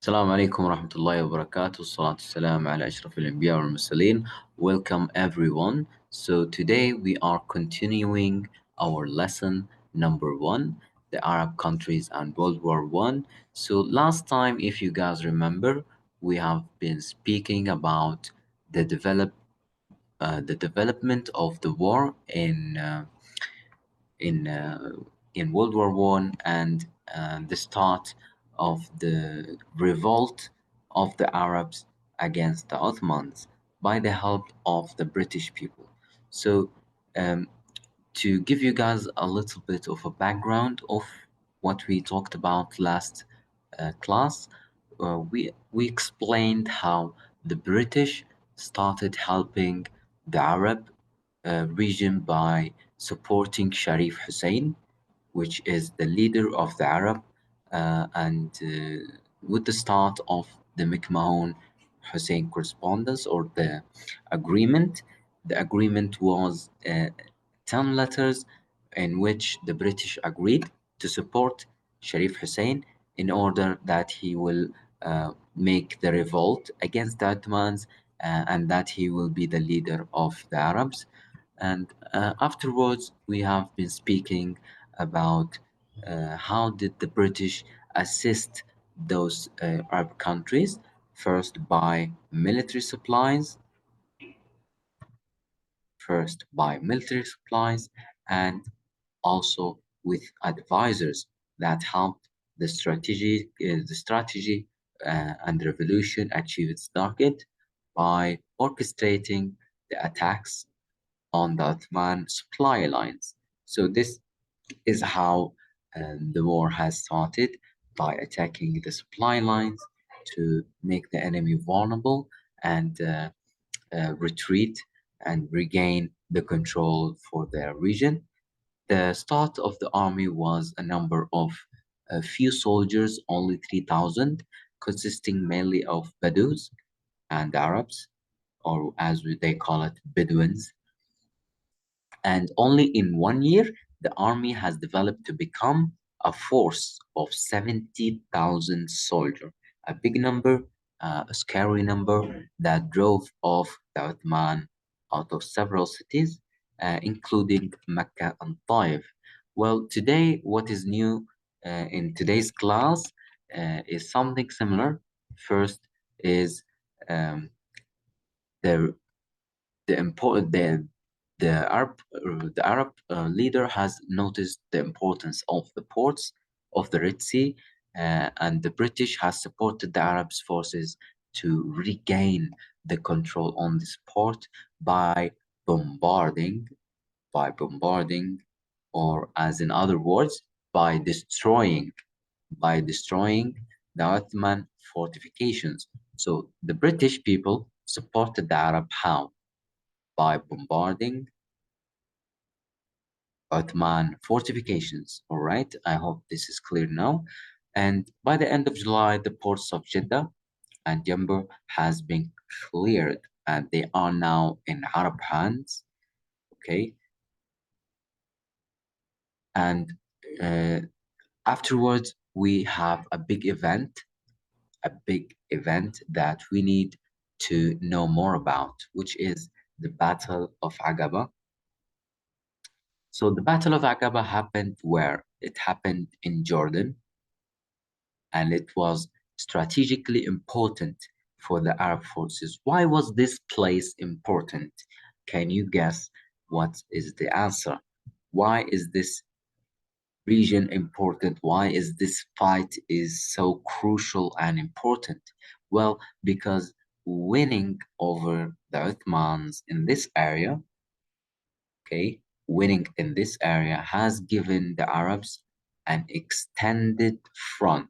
السلام عليكم ورحمة الله وبركاته. الصلاة والسلام على أشرف الأنبياء والمرسلين. Welcome everyone. So today we are continuing our lesson number 1, the Arab countries and World War One. So last time, if you guys remember, we have been speaking about the development of the war in uh, in World War One and the start of the revolt of the Arabs against the Ottomans by the help of the British people. So, um, to give you guys a little bit of a background of what we talked about last class, we explained how the British started helping the Arab region by supporting Sharif Hussein, which is the leader of the Arab, and with the start of the McMahon Hussein correspondence or the agreement was 10 letters in which the British agreed to support Sharif Hussein in order that he will make the revolt against the Ottomans and that he will be the leader of the Arabs. And afterwards, we have been speaking about how did the British assist those Arab countries, first by military supplies, and also with advisors that helped the strategy and revolution achieve its target by orchestrating the attacks on the Ottoman supply lines. So this is how the war has started, by attacking the supply lines to make the enemy vulnerable and retreat and regain the control for their region. The start of the army was a number of a few soldiers, only 3,000, consisting mainly of Bedouins and Arabs, or they call it Bedouins. And only in 1 year, the army has developed to become a force of 70,000 soldiers, a big number, a scary number that drove off the Ottoman out of several cities, including Mecca and Taif. Well, today, what is new in today's class is something similar. First is um, the the Arab leader has noticed the importance of the ports of the Red Sea, and the British has supported the Arabs forces to regain the control on this port by bombarding, by bombarding, or as in other words, by destroying the Ottoman fortifications. So the British people supported the Arab how? By bombarding Ottoman fortifications. All right, I hope this is clear now. And by the end of July, the ports of Jeddah and Yambo has been cleared, and they are now in Arab hands. Okay, and uh, afterwards we have a big event that we need to know more about, which is the Battle of Aqaba. So the Battle of Aqaba happened where? It happened in Jordan, and it was strategically important for the Arab forces. Why was this place important? Can you guess what is the answer? Why is this region important? Why is this fight is so crucial and important? Well, because winning over the Ottomans in this area, okay, winning in this area has given the Arabs an extended front,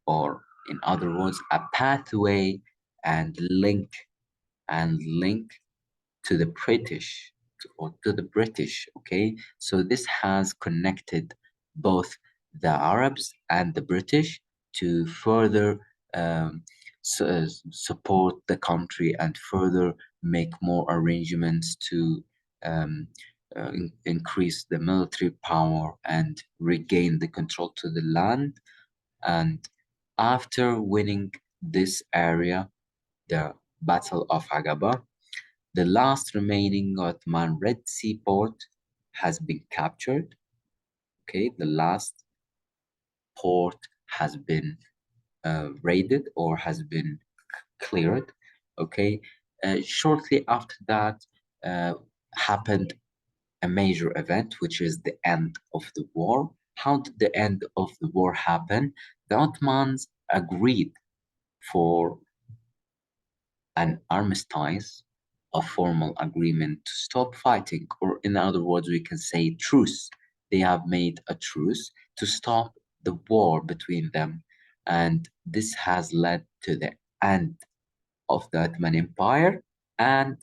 or in other words, a pathway and link to the British, to the British. Okay, so this has connected both the Arabs and the British to further support the country and further make more arrangements to um, increase the military power and regain the control to the land. And After winning this area, the Battle of Aqaba, the last remaining Ottoman Red Sea port has been captured. Okay, the last port has been raided or has been cleared. Okay, shortly after that uh, happened a major event, which is the end of the war. How did the end of the war happen? The Ottomans agreed for an armistice, a formal agreement to stop fighting, or in other words, we can say truce. They have made a truce to stop the war between them, and this has led to the end of the Ottoman Empire and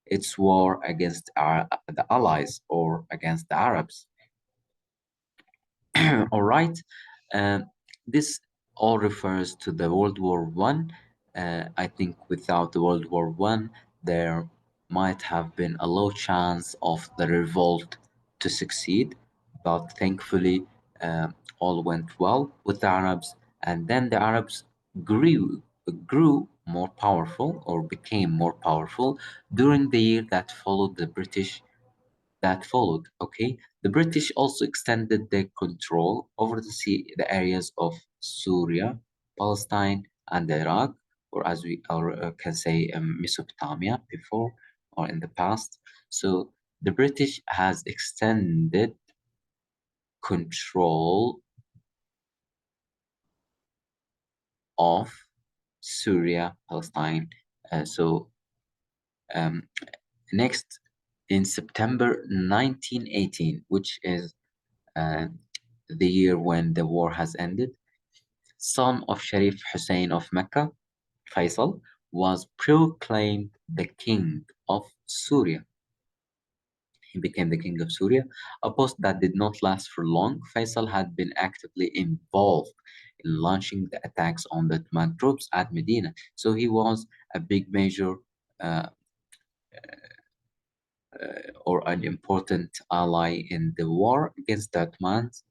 its war against the Allies or against the Arabs. All right. Um, this all refers to the World War One. I think without the World War One, there might have been a low chance of the revolt to succeed, but thankfully, all went well with the Arabs, and then the Arabs grew more powerful or became more powerful during the year that followed the British that followed. Okay, the British also extended their control over the areas of Syria, Palestine, and Iraq, or as we can say Mesopotamia before or in the past. So the British has extended control of Syria, Palestine. So um, next in September 1918, which is uh, the year when the war has ended, son of Sharif Hussein of Mecca, Faisal, was proclaimed the king of Syria. He became the king of Syria, a post that did not last for long. Faisal had been actively involved in launching the attacks on the Ottoman troops at Medina. So he was a big major uh, or an important ally in the war against the Ottomans.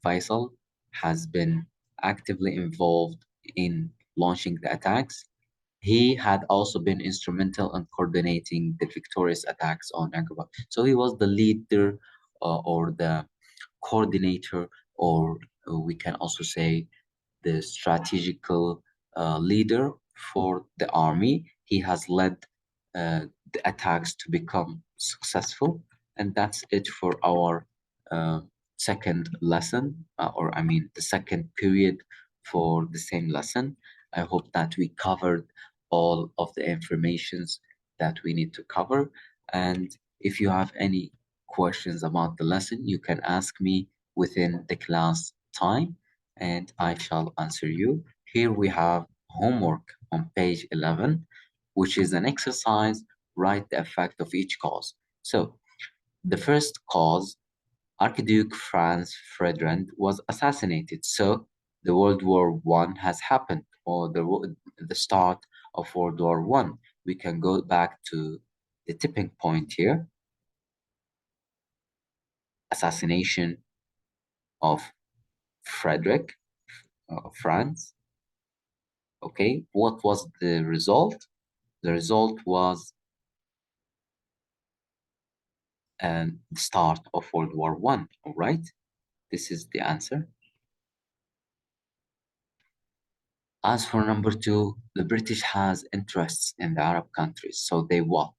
Faisal has been actively involved in launching the attacks. He had also been instrumental in coordinating the victorious attacks on Aqaba. So he was the leader or the coordinator, or we can also say the strategical leader for the army. He has led the attacks to become successful, and that's it for our uh, second lesson, or I mean, the second period for the same lesson. I hope that we covered all of the informations that we need to cover. And if you have any questions about the lesson, you can ask me within the class time and I shall answer you. Here we have homework on page 11, which is an exercise, write the effect of each cause. So the first cause, Archduke Franz Ferdinand was assassinated. So the World War One has happened, or the start of World War One. We can go back to the tipping point here. Assassination of Frederick Franz. Okay, what was the result? The result was the start of World War One. All right, this is the answer. As for number two, the British has interests in the Arab countries, so they what?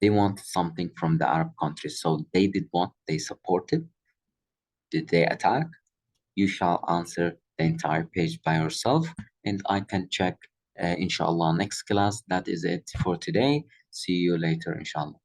They want something from the Arab countries, so they did what? They supported. Did they attack? You shall answer the entire page by yourself, and I can check, inshallah, next class. That is it for today. See you later, inshallah.